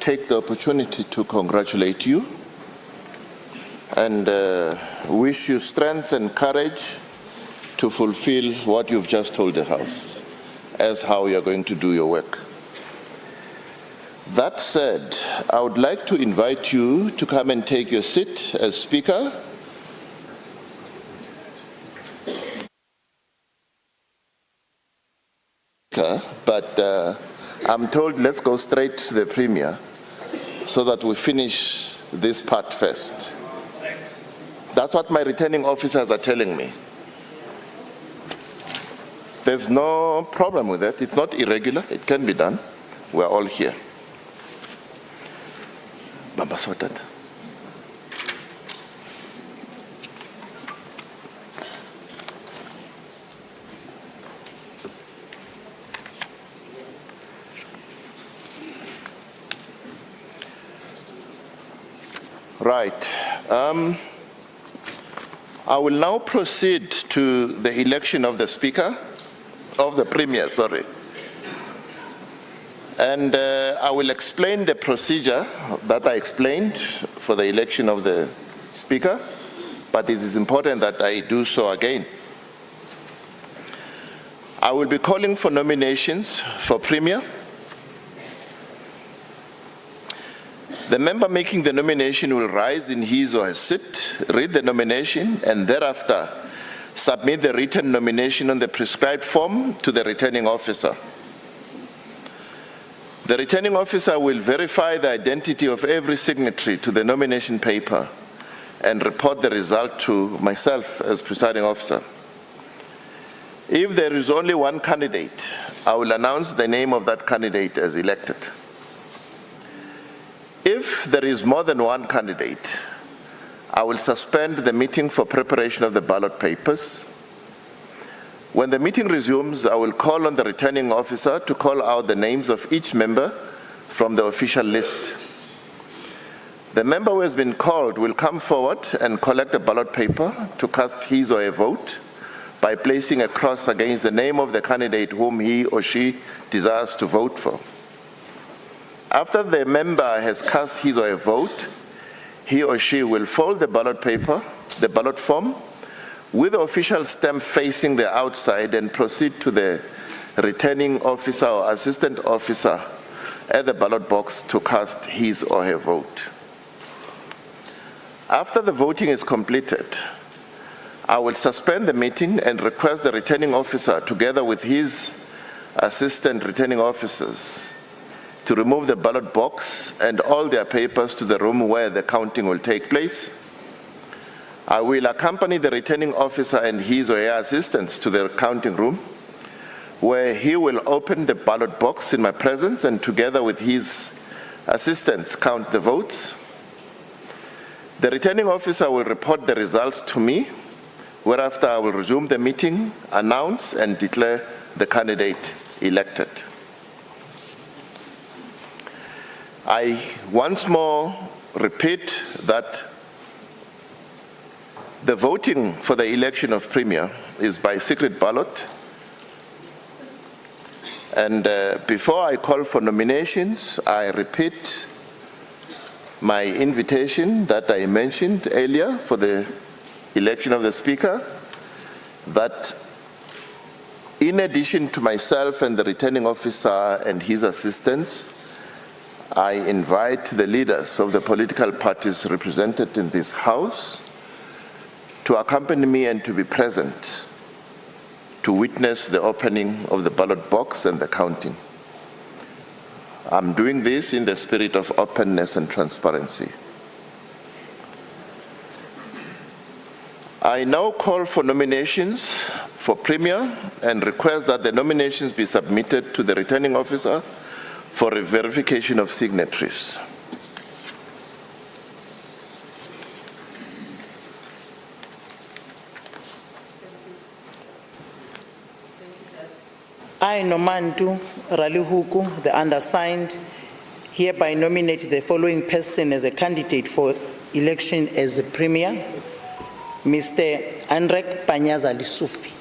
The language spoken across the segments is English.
take the opportunity to congratulate you and wish you strength and courage to fulfill what you've just told the House as how you're going to do your work. That said, I would like to invite you to come and take your seat as Speaker. But I'm told let's go straight to the Premier so that we finish this part first. That's what my returning officers are telling me. There's no problem with that. It's not irregular. It can be done. We're all here. Baba sorted. Right. I will now proceed to the election of the Speaker, of the Premier, sorry. And I will explain the procedure that I explained for the election of the Speaker, but it is important that I do so again. I will be calling for nominations for Premier. The member making the nomination will rise in his or her seat, read the nomination, and thereafter submit the written nomination on the prescribed form to the returning officer. The returning officer will verify the identity of every signatory to the nomination paper and report the result to myself as presiding officer. If there is only one candidate, I will announce the name of that candidate as elected. If there is more than one candidate, I will suspend the meeting for preparation of the ballot papers. When the meeting resumes, I will call on the returning officer to call out the names of each member from the official list. The member who has been called will come forward and collect a ballot paper to cast his or her vote by placing a cross against the name of the candidate whom he or she desires to vote for. After the member has cast his or her vote, he or she will fold the ballot paper, the ballot form, with the official stamp facing the outside and proceed to the returning officer or assistant officer at the ballot box to cast his or her vote. After the voting is completed, I will suspend the meeting and request the returning officer, together with his assistant returning officers, to remove the ballot box and all their papers to the room where the counting will take place. I will accompany the returning officer and his or her assistants to the counting room, where he will open the ballot box in my presence and together with his assistants count the votes. The returning officer will report the results to me, whereafter I will resume the meeting, announce and declare the candidate elected. I once more repeat that the voting for the election of Premier is by secret ballot. And before I call for nominations, I repeat my invitation that I mentioned earlier for the election of the Speaker, that in addition to myself and the returning officer and his assistants, I invite the leaders of the political parties represented in this House to accompany me and to be present to witness the opening of the ballot box and the counting. I'm doing this in the spirit of openness and transparency. I now call for nominations for Premier and request that the nominations be submitted to the returning officer for a verification of signatories. I, Nomantu Ralihuku, the undersigned, hereby nominate the following person as a candidate for election as a Premier, Mr. Andrek Panyaza Lesufi.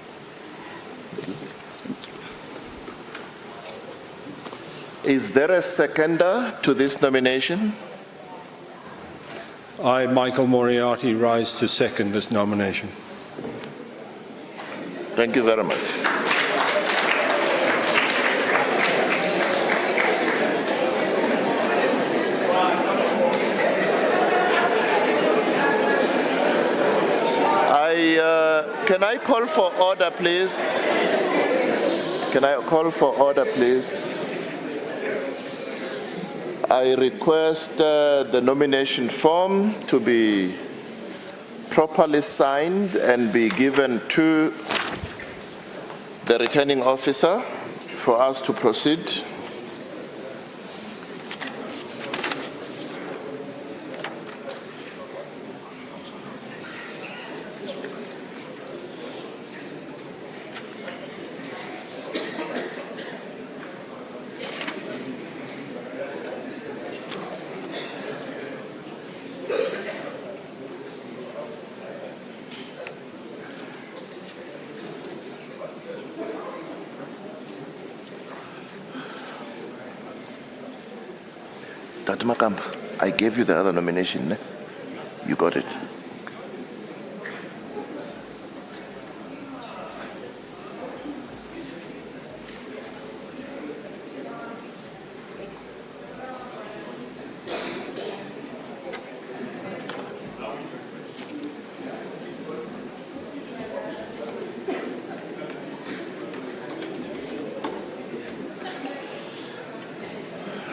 Is there a seconder to this nomination? I, Michael Moriarty, rise to second this nomination. Thank you very much. Can I call for order, please? Can I call for order, please? I request the nomination form to be properly signed and be given to the returning officer for us to proceed. Dr. Makamba, I gave you the other nomination, ne? You got it.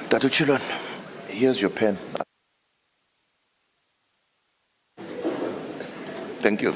Dr. Chilwan, here's your pen. Thank you.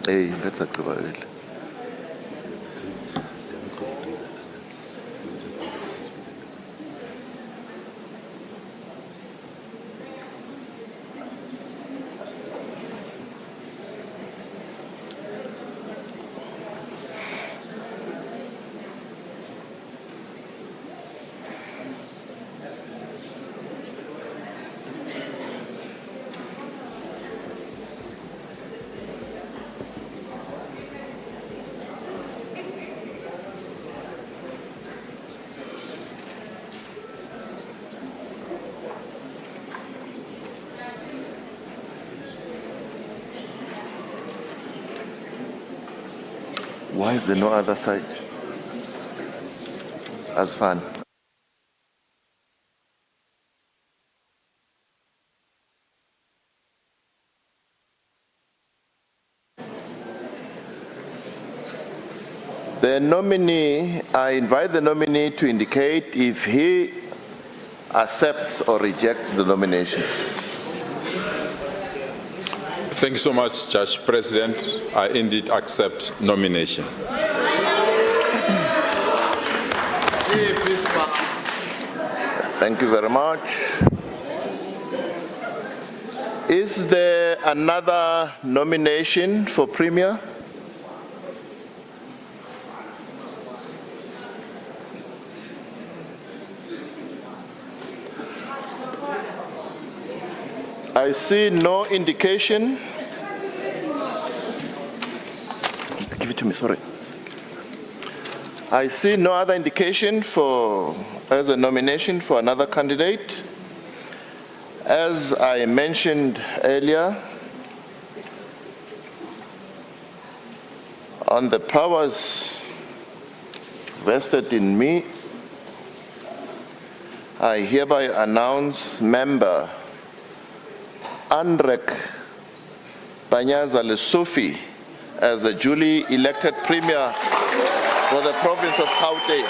Hey, that's a good. Why is there no other side? As fun. The nominee, I invite the nominee to indicate if he accepts or rejects the nomination. Thank you so much, Judge President. I indeed accept nomination. Thank you very much. Is there another nomination for Premier? I see no indication. Give it to me, sorry. I see no other indication as a nomination for another candidate. As I mentioned earlier, on the powers vested in me, I hereby announce member Panyaza Lesufi as the duly elected Premier for the province of Gauteng.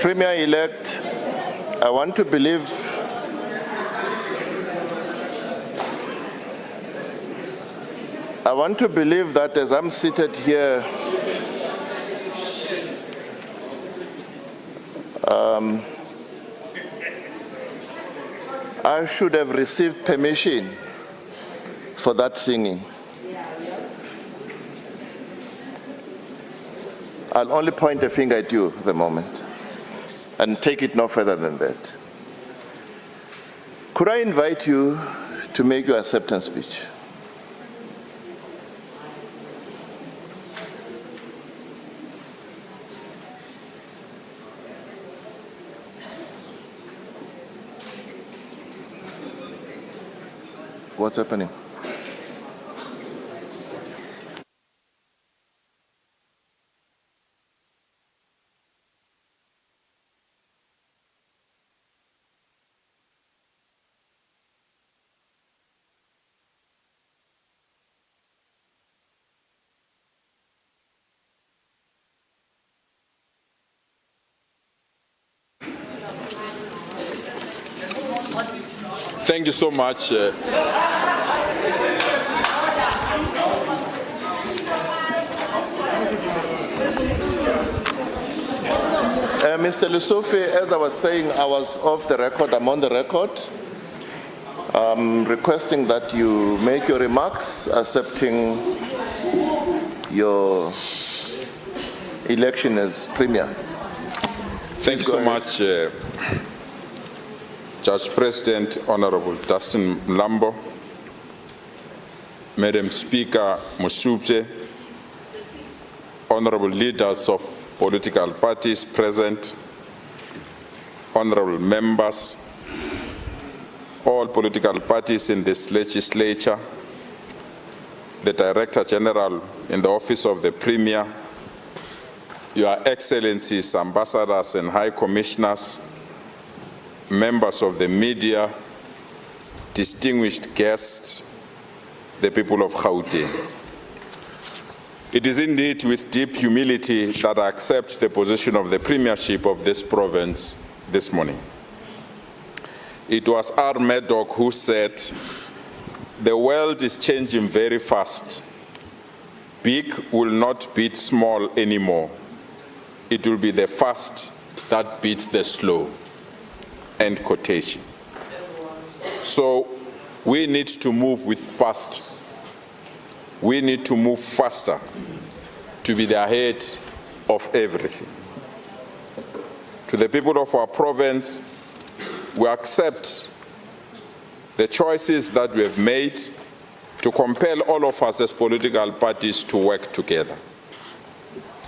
Premier-elect, I want to believe that as I'm seated here, I should have received permission for that singing. I'll only point a finger at you at the moment and take it no further than that. Could I invite you to make your acceptance speech? What's happening? Thank you so much. Mr. Lesufi, as I was saying, I was off the record. I'm on the record. Requesting that you make your remarks, accepting your election as Premier. Thank you so much, Judge President, Honorable Dustin Mlambo, Madam Speaker Musubje, Honorable leaders of political parties present, honorable members, all political parties in this legislature, the Director General in the Office of the Premier, Your Excellencies, Ambassadors and High Commissioners, members of the media, distinguished guests, the people of Gauteng. It is indeed with deep humility that I accept the position of the premiership of this province this morning. It was R. Murdoch who said, "The world is changing very fast. Big will not beat small anymore. It will be the fast that beats the slow." End quotation. So we need to move with fast. We need to move faster to be the head of everything. To the people of our province, we accept the choices that we have made to compel all of us as political parties to work together.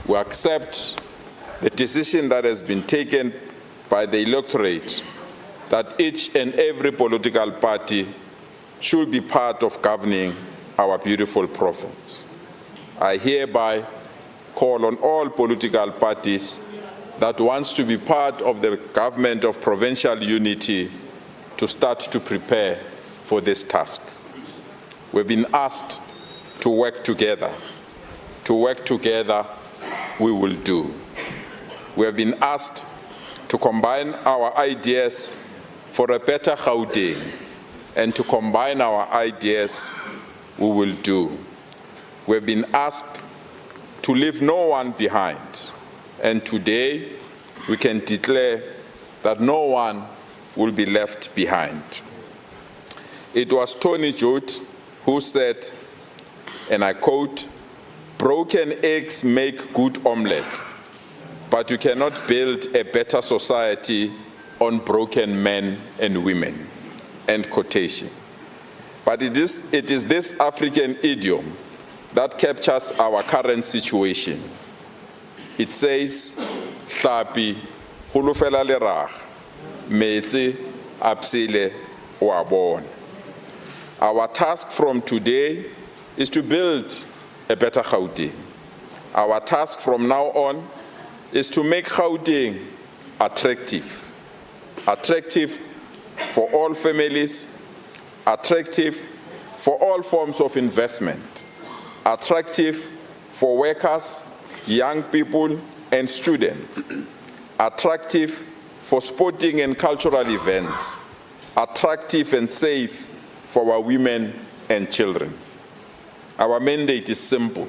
We accept the decision that has been taken by the electorate that each and every political party should be part of governing our beautiful province. I hereby call on all political parties that wants to be part of the government of provincial unity to start to prepare for this task. We've been asked to work together. To work together, we will do. We have been asked to combine our ideas for a better Gauteng, and to combine our ideas, we will do. We have been asked to leave no one behind, and today we can declare that no one will be left behind. It was Tony Judd who said, and I quote, "Broken eggs make good omelets, but you cannot build a better society on broken men and women." End quotation. But it is this African idiom that captures our current situation. It says, "Hlapi hulufela lerag, metsi apsile wa bona." Our task from today is to build a better Gauteng. Our task from now on is to make Gauteng attractive. Attractive for all families, attractive for all forms of investment, attractive for workers, young people, and students, attractive for sporting and cultural events, attractive and safe for our women and children. Our mandate is simple.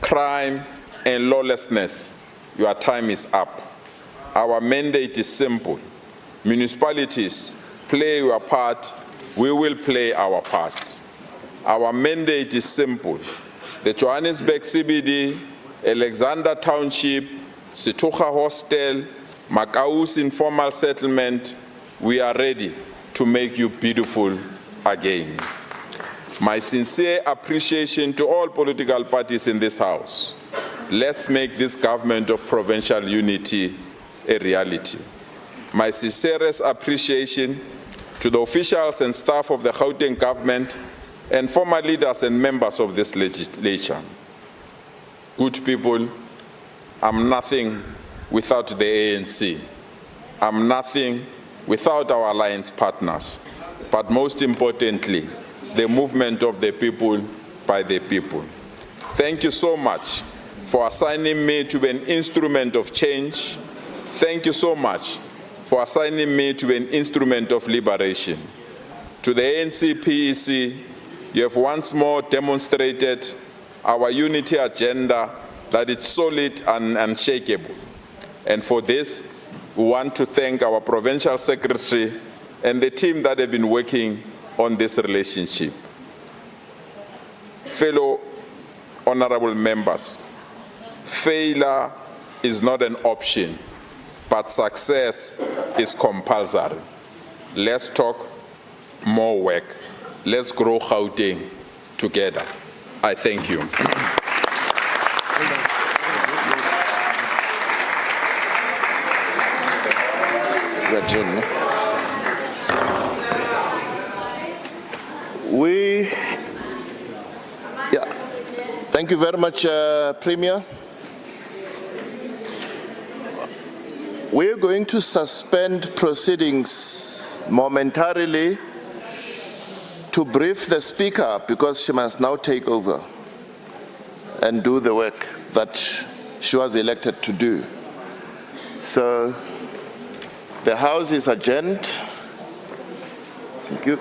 Crime and lawlessness, your time is up. Our mandate is simple. Municipalities, play your part, we will play our part. Our mandate is simple. The Johannesburg CBD, Alexander Township, Situcha Hostel, Makaus Informal Settlement, we are ready to make you beautiful again. My sincere appreciation to all political parties in this House. Let's make this government of provincial unity a reality. My sincerest appreciation to the officials and staff of the Gauteng government and former leaders and members of this legislature. Good people, I'm nothing without the ANC. I'm nothing without our alliance partners. But most importantly, the movement of the people by the people. Thank you so much for assigning me to be an instrument of change. Thank you so much for assigning me to be an instrument of liberation. To the ANC PEC, you have once more demonstrated our unity agenda, that it's solid and unshakable. And for this, we want to thank our provincial secretary and the team that have been working on this relationship. Fellow honorable members, failure is not an option, but success is compulsory. Let's talk more work. Let's grow Gauteng together. I thank you. Thank you very much, Premier. We're going to suspend proceedings momentarily to brief the Speaker, because she must now take over and do the work that she was elected to do. So the House is adjourned. Thank you.